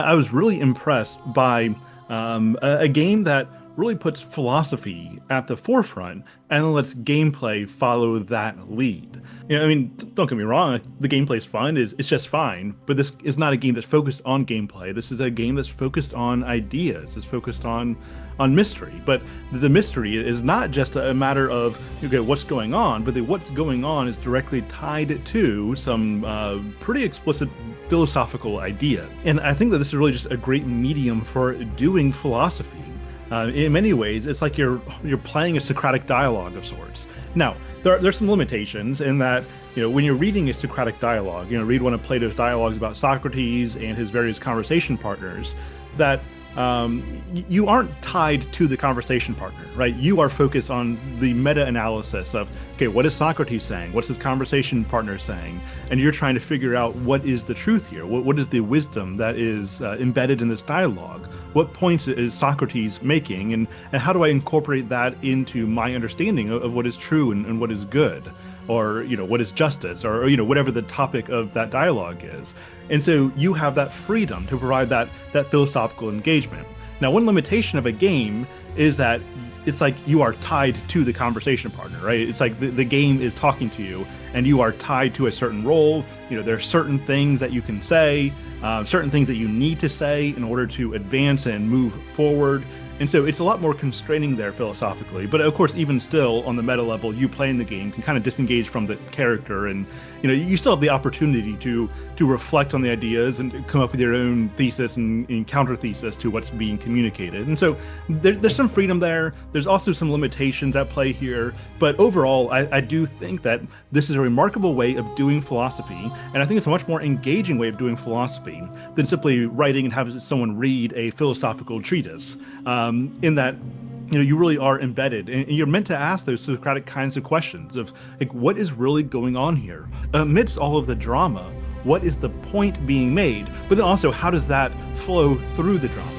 I was really impressed by a game that really puts philosophy at the forefront and lets gameplay follow that lead. I mean, don't get me wrong, the gameplay is fun, it's just fine, but this is not a game that's focused on gameplay. This is a game that's focused on ideas, it's focused on mystery. But the mystery is not just a matter of okay, what's going on, but what's going on is directly tied to some pretty explicit philosophical idea. And I think that this is really just a great medium for doing philosophy. In many ways, it's like you're playing a Socratic dialogue of sorts. Now, there's some limitations in that when you're reading a Socratic dialogue, read one of Plato's dialogues about Socrates and his various conversation partners, that you aren't tied to the conversation partner, right? You are focused on the meta-analysis of, okay, what is Socrates saying? What's his conversation partner saying? And you're trying to figure out what is the truth here? What is the wisdom that is embedded in this dialogue? What points is Socrates making? And how do I incorporate that into my understanding of what is true and what is good? Or what is justice, or whatever the topic of that dialogue is. And so you have that freedom to provide that philosophical engagement. Now, one limitation of a game is that it's like you are tied to the conversation partner, right? It's like the game is talking to you and you are tied to a certain role. There are certain things that you can say, certain things that you need to say in order to advance and move forward. And so it's a lot more constraining there philosophically. But of course, even still on the meta level, you playing the game can kind of disengage from the character, and you still have the opportunity to reflect on the ideas and come up with your own thesis and counter thesis to what's being communicated. And so there's some freedom there. There's also some limitations at play here. But overall, I do think that this is a remarkable way of doing philosophy, and I think it's a much more engaging way of doing philosophy than simply writing and having someone read a philosophical treatise. In that you really are embedded and you're meant to ask those Socratic kinds of questions of like, what is really going on here amidst all of the drama? What is the point being made? But then also, how does that flow through the drama?